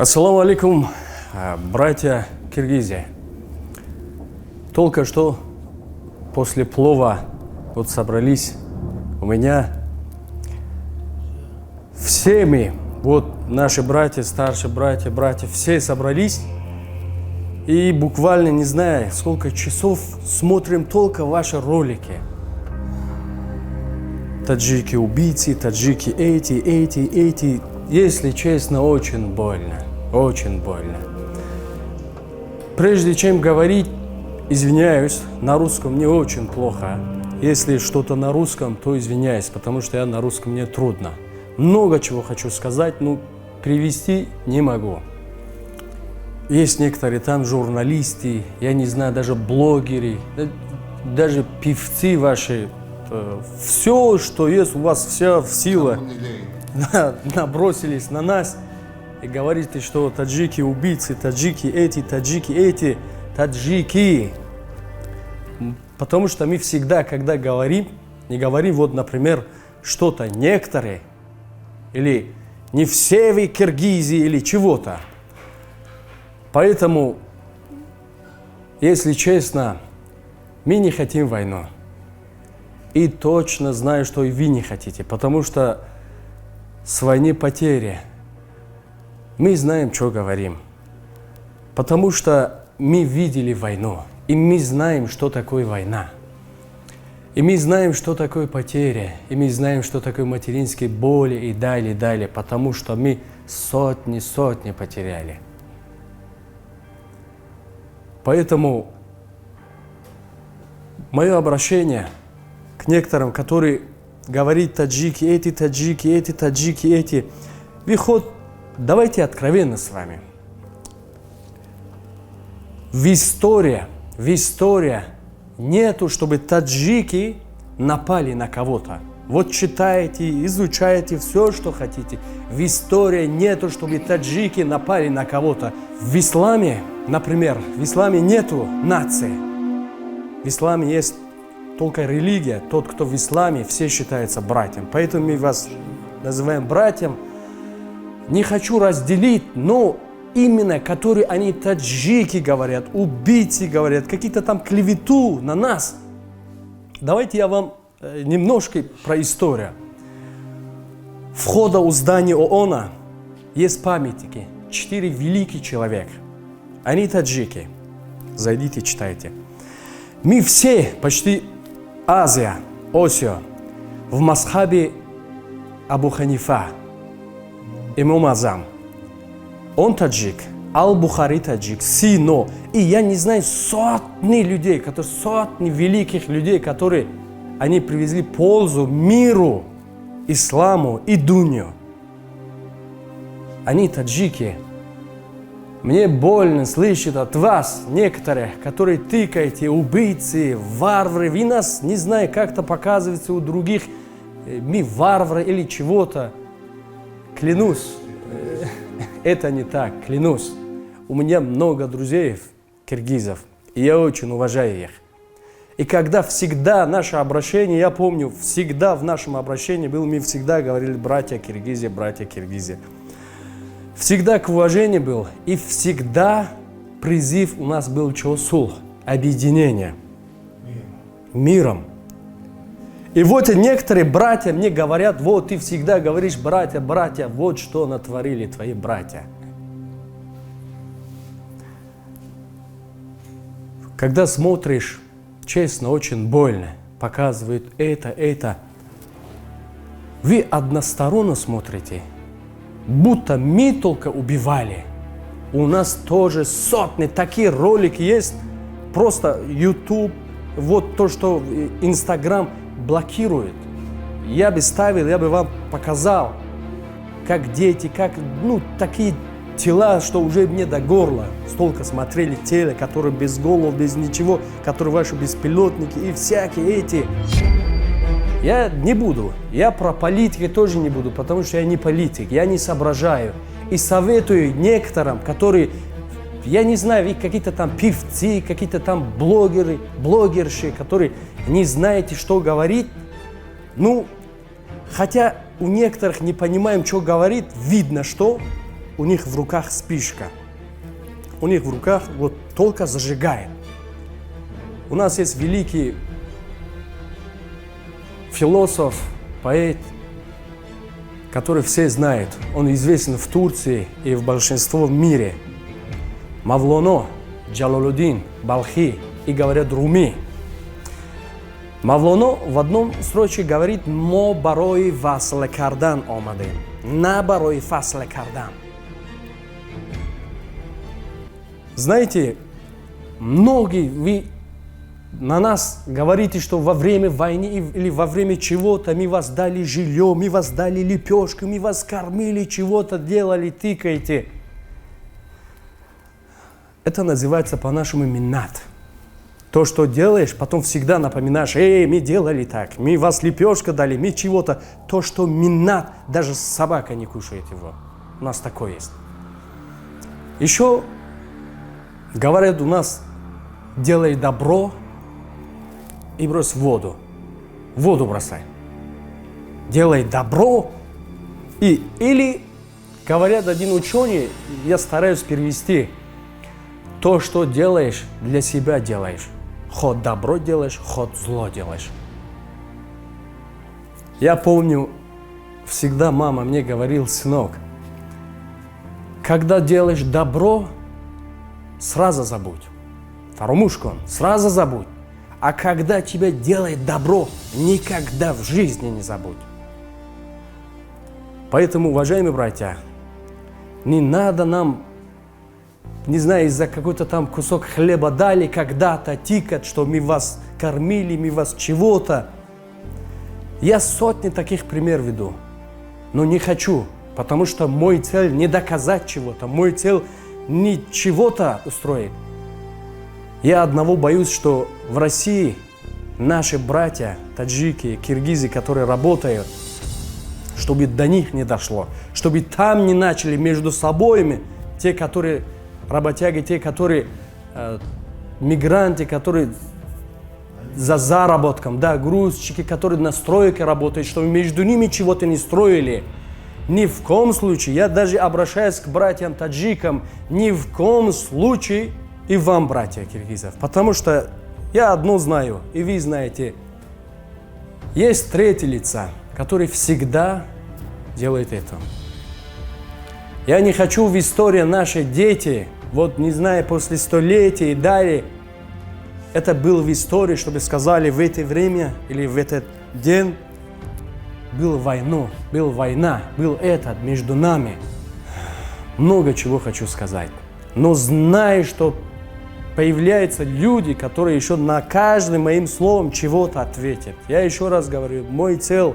Ассаламу алейкум, братья Киргизии. Только что после плова вот собрались у меня все мы, вот наши братья, старшие братья, все собрались. И буквально, не знаю, сколько часов смотрим только ваши ролики. Таджики убийцы, таджики эти. Если честно, очень больно. Очень больно. Прежде чем говорить, извиняюсь, на русском мне очень плохо. Если что-то на русском, то извиняюсь, потому что я на русском мне трудно. Много чего хочу сказать, но привести не могу. Есть некоторые там журналисты, я не знаю, даже блогеры, даже певцы ваши. Все, что есть у вас, вся сила, набросились на нас и говорите, что таджики убийцы, таджики эти, таджики. Потому что мы всегда, когда говорим, не говорим, вот, например, что-то некоторые, или не все вы Киргизии, или чего-то. Поэтому, если честно, мы не хотим войну. И точно знаю, что и вы не хотите, потому что с войны потери. Мы знаем, что говорим. Потому что мы видели войну, и мы знаем, что такое война. И мы знаем, что такое потеря, и мы знаем, что такое материнские боли и далее, потому что мы сотни потеряли. Поэтому мое обращение к некоторым, которые говорят таджики эти. Выход, давайте откровенно с вами. В истории нету, чтобы таджики напали на кого-то. Вот читайте, изучайте все, что хотите. В истории нету, чтобы таджики напали на кого-то. В исламе, например, в исламе нету нации. В исламе есть только религия. Тот, кто в исламе, все считаются братьям. Поэтому мы вас называем братьям. Не хочу разделить, но именно которые они таджики говорят, убийцы говорят, какие-то там клевету на нас. Давайте я вам немножко про историю. Входа у здания ООН есть памятники. 4 великих человека. Они таджики. Зайдите, читайте. Мы все, почти Азия, Осио, в мазхабе Абу Ханифа, имам Азам. Он таджик, Аль-Бухари таджик, Сино. И я не знаю, сотни людей, сотни великих людей, которые они привезли пользу миру, исламу и дунью. Они таджики. Мне больно слышать от вас, некоторых, которые тыкаете, убийцы, варвары. Вы нас, не знаю, как-то показываете у других, мы варвары или чего-то. Клянусь, это не так, клянусь. У меня много друзей, киргизов, и я очень уважаю их. И когда всегда наше обращение, я помню, всегда в нашем обращении было, мы всегда говорили братья Киргизии, братья Киргизии. Всегда к уважению был, и всегда призыв у нас был сулх, объединение, миром. И вот некоторые братья мне говорят, вот ты всегда говоришь, братья, вот что натворили твои братья. Когда смотришь, честно, очень больно, показывают это. Вы односторонне смотрите. Будто мы только убивали. У нас тоже сотни такие ролики есть. Просто YouTube, вот то, что Instagram блокирует. Я бы ставил, я бы вам показал, как дети, такие тела, что уже мне до горла. Столько смотрели тело, которые без голов, без ничего, которые ваши беспилотники и всякие эти. Я не буду, я про политику тоже не буду, потому что я не политик, я не соображаю. И советую некоторым, которые, я не знаю, какие-то там певцы, какие-то там блогеры, блогерши, которые не знаете, что говорить. Хотя у некоторых не понимаем, что говорит, видно, что у них в руках спичка. У них в руках вот только зажигает. У нас есть великий философ, поэт, который все знают. Он известен в Турции и в большинстве мира. Мавлоно, Джалалуддин, Балхи и, говорят, Руми. Мавлоно в одном строчке говорит: «Мо барои фасле кардан омадем». На барои фасле кардан. Знаете, многие вы на нас говорите, что во время войны или во время чего-то мы вас дали жилье, мы вас дали лепешку, мы вас кормили, чего-то делали, тыкаете. Это называется по-нашему минат. То, что делаешь, потом всегда напоминаешь: мы делали так, мы вас лепешка дали, мы чего-то. То, что минат, даже собака не кушает его. У нас такое есть. Еще говорят у нас: делай добро и брось в воду. Воду бросай. Делай добро или, говорят один ученый, я стараюсь перевести: то, что делаешь, для себя делаешь. Хоть добро делаешь, хоть зло делаешь. Я помню, всегда мама мне говорила: сынок, когда делаешь добро, сразу забудь. Таромушкон, сразу забудь. А когда тебя делает добро, никогда в жизни не забудь. Поэтому, уважаемые братья, не надо нам, не знаю, из-за какой-то там кусок хлеба дали когда-то тикать, что мы вас кормили, мы вас чего-то. Я сотни таких примеров веду, но не хочу, потому что мой цель не доказать чего-то, мой цель не чего-то устроить. Я одного боюсь, что в России наши братья, таджики, киргизы, которые работают, чтобы до них не дошло, чтобы там не начали между собой, те, которые работяги, те, которые мигранты, которые за заработком, да, грузчики, которые на стройке работают, чтобы между ними чего-то не строили. Ни в коем случае, я даже обращаюсь к братьям таджикам, ни в коем случае и вам, братья киргизов, потому что я одно знаю, и вы знаете, есть третьи лица, которые всегда делают это. Я не хочу в истории наши дети, вот не знаю, после столетия и далее, это было в истории, чтобы сказали, в это время или в этот день была война, был этот между нами. Много чего хочу сказать. Но знаю, что появляются люди, которые еще на каждым моим словом чего-то ответят. Я еще раз говорю, мой цель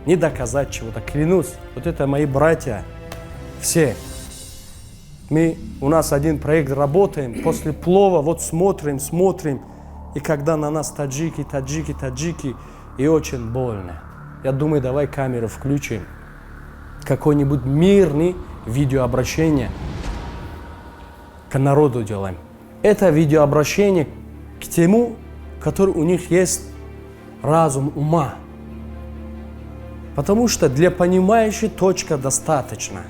не доказать чего-то, клянусь. Вот это мои братья, все. У нас один проект работаем, после плова вот смотрим, и когда на нас таджики, и очень больно. Я думаю, давай камеру включим, какой-нибудь мирный видеообращение к народу делаем. Это видеообращение к тему, который у них есть разум ума. Потому что для понимающих точка достаточно,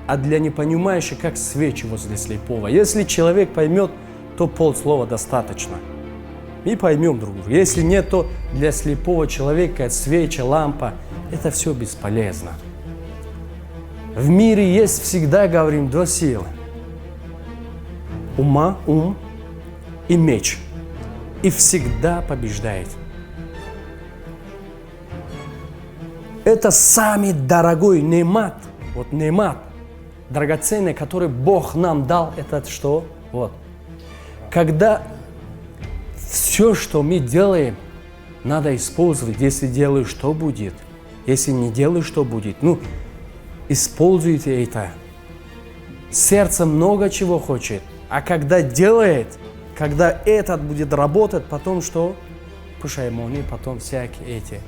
а для непонимающих как свечи возле слепого. Если человек поймет, то полслова достаточно. Мы поймем друг друга. Если нет, то для слепого человека свеча, лампа, это все бесполезно. В мире есть всегда, говорим, два силы. Ум и меч. И всегда побеждает. Это самый дорогой немат. Вот немат, драгоценный, который Бог нам дал, это что? Вот. Когда все, что мы делаем, надо использовать. Если делаю, что будет? Если не делаю, что будет? Используйте это. Сердце много чего хочет. А когда делает, когда этот будет работать, потом что? Пушаймони, потом всякие эти.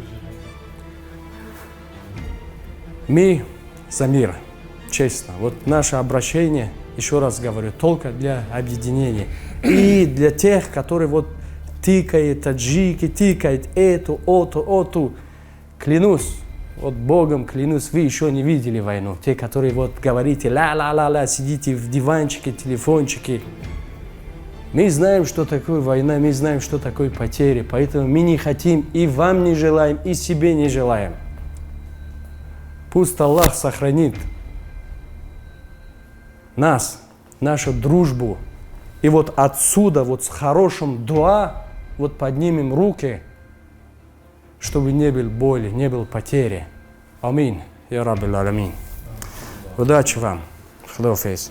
Мы за мир, честно. Вот наше обращение, еще раз говорю, только для объединения. И для тех, которые вот тыкают, таджики, тыкают эту. Клянусь, Вот Богом клянусь, вы еще не видели войну. Те, которые вот говорите ла-ла-ла-ла, сидите в диванчике, телефончике. Мы знаем, что такое война, мы знаем, что такое потери. Поэтому мы не хотим, и вам не желаем, и себе не желаем. Пусть Аллах сохранит нас, нашу дружбу. И вот отсюда, вот с хорошим дуа, вот поднимем руки, чтобы не было боли, не было потери. Аминь. Я Раббил Аламин. Удачи вам. Хадафиз.